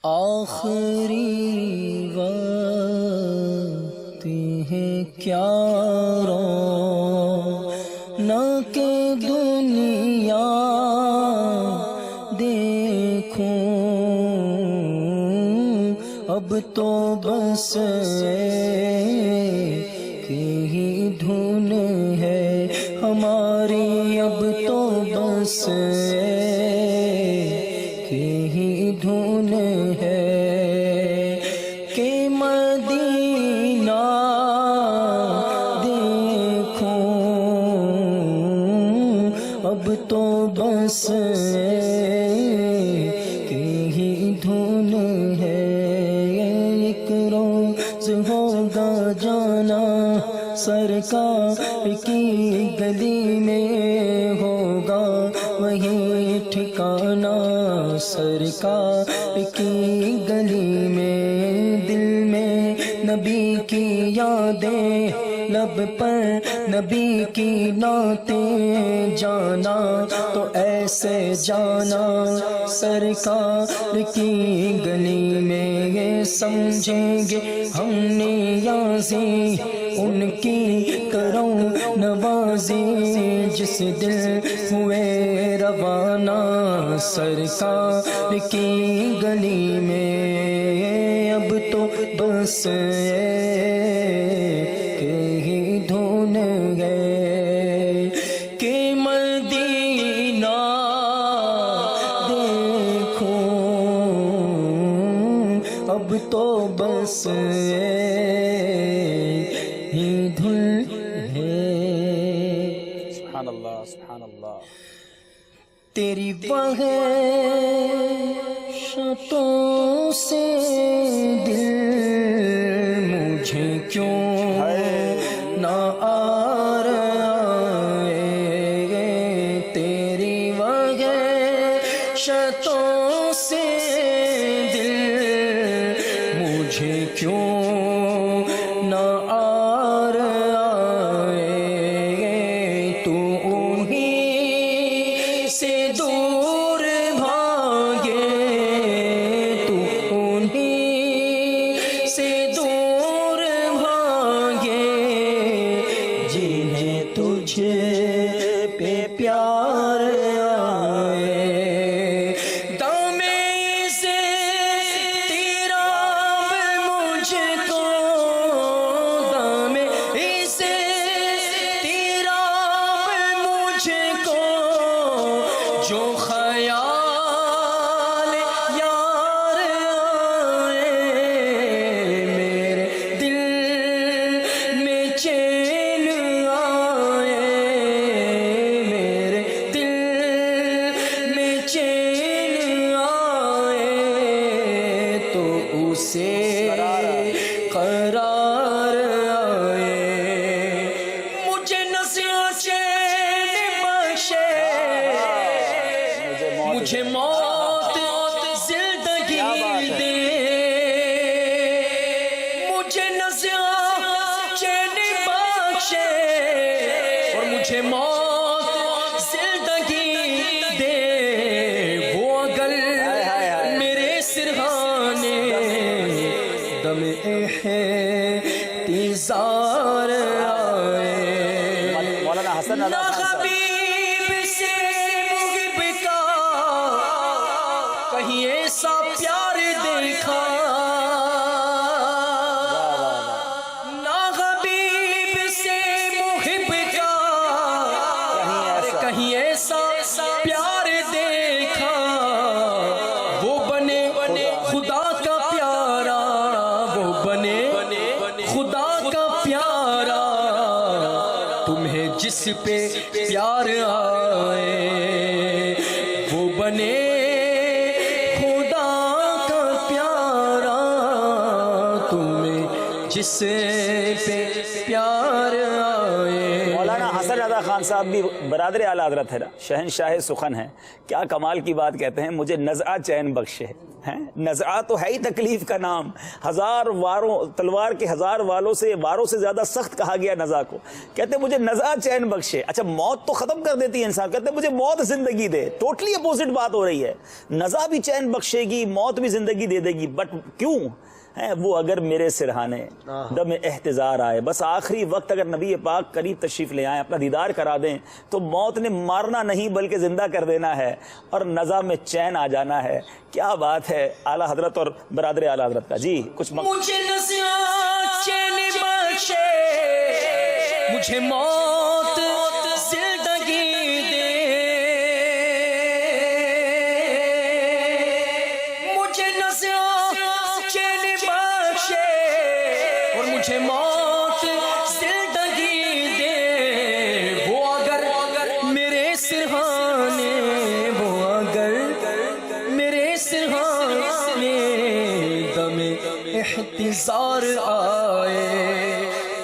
آخری وقت ہے کیا رونق دنیا دیکھوں، اب تو بس ہی دھن ہے ہماری، اب تو بس ہی دھن ہے کہ مدینہ دیکھوں، اب تو بس ہی دھن ہے۔ ایک روز ہوگا جانا سرکار کی گلی میں، ہوگا وہی ٹھکانا سرکار کی گلی میں۔ دل میں نبی کی یادیں، لب پر نبی کی نعتیں، جانا تو ایسے جانا سرکار کی گلی میں۔ یہ سمجھیں گے ہم نیازی ان کی کروں نوازی، جس دل ہوئے روانہ سرکار کی گلی میں۔ اب تو بس ہی دھن ہے کہ مدینہ دیکھوں، اب تو بس ہی دھن ہے۔ سبحان اللہ سبحان اللہ۔ تیری وحشتوں سے دل مجھے کیوں نہ آ رہا ہے، تیری وحشتوں سے دل مجھے کیوں نہ آ رہا ہے، تو انہیں سے دور بھاگے، تو انہیں سے دور بھاگے، جنہیں تجھ پہ پیار آئے۔ دم سے تیرا مجھ کو، دم سے تیرا مجھ کو، جو خیال یار آئے، میرے دل میں چین آئے، میرے دل میں چین آئے، تو اسے قرار آئے۔ مجھے نصیحت چین بخشے، مجھے موت زندگی دے، مجھے نصیحت چین بخشے اور مجھے موت زندگی دے، وہ اگر میرے سرہانے دم احتضار آئے۔ مولانا حسن نہ رضا خان صاحب۔ حبیب سے محب کا کہیں ایسا پیار دیکھا، نہ حبیب سے محب کا کہیں ایسا پیار دیکھا، وہ بنے خدا کا پیارا، وہ بنے خدا کا پیارا، تمہیں جس پہ پیار آئے، وہ بنے خدا کا پیارا، تمہیں جس پہ پیار آئے۔ مولانا حسن رضا خان صاحب بھی برادر اعلیٰ حضرت ہے، شہنشاہ سخن ہیں، کیا کمال کی بات کہتے ہیں، مجھے نزعہ چین بخشے۔ نزعہ تو ہے ہی تکلیف کا نام. ہزار واروں تلوار کے ہزار واروں سے زیادہ سخت کہا گیا نزع کو. کہتے مجھے نزع چین بخشے. اچھا موت تو ختم کر دیتی ہے انسان, کہتے مجھے موت زندگی دے. ٹوٹلی اپوزٹ بات ہو رہی ہے. نزع بھی چین بخشے گی, موت بھی زندگی دے دے گی, بٹ کیوں وہ اگر میرے سرہانے دم احتضار آئے. بس آخری وقت اگر نبی پاک قریب تشریف لے آئیں, اپنا دیدار کرا دیں, تو موت نے مارنا نہیں بلکہ زندہ کر دینا ہے, اور نزع میں چین آ جانا ہے. کیا بات ہے اعلیٰ حضرت اور برادر اعلیٰ حضرت کا. جی کچھ مجھے نزع چین بخشے, مجھے موت زندگی دے, مجھے نزع چین بخشے اور مجھے موت زندگی دے. وہ اگر میرے سرہانے, وہ اگر میرے سرہانے دم احتضار آئے,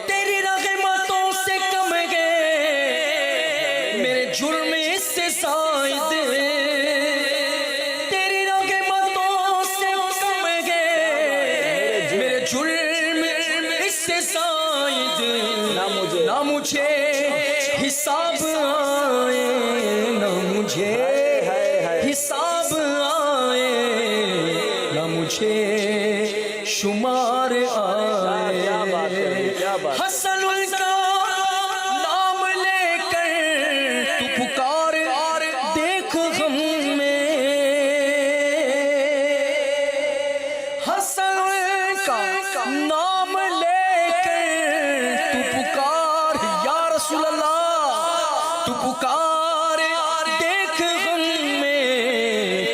تیری رحمتوں سے کم گئے میرے جرم اس سے زائد, تیری رحمتوں سے کم گئے میرے جرم اس سے زائد. نہ مجھے حساب آئے, نہ مجھے حساب آئے, نہ مجھے شمار آئے. حسن کا نام لے کر تو پکار دیکھ غم میں, حسن کا نام لے کر تو پکار, یا رسول اللہ تو پکار دیکھ غم میں,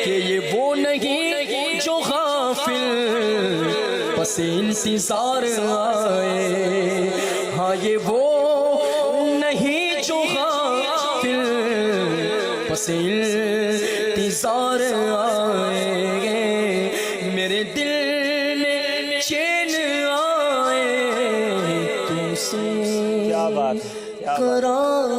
کہ یہ وہ نہیں جو غافل پس انتظار آئے. ہاں یہ وہ نہیں جو غافل پس انتظار آئے. میرے دل میں چین آئے تم سے کیا بات, قرار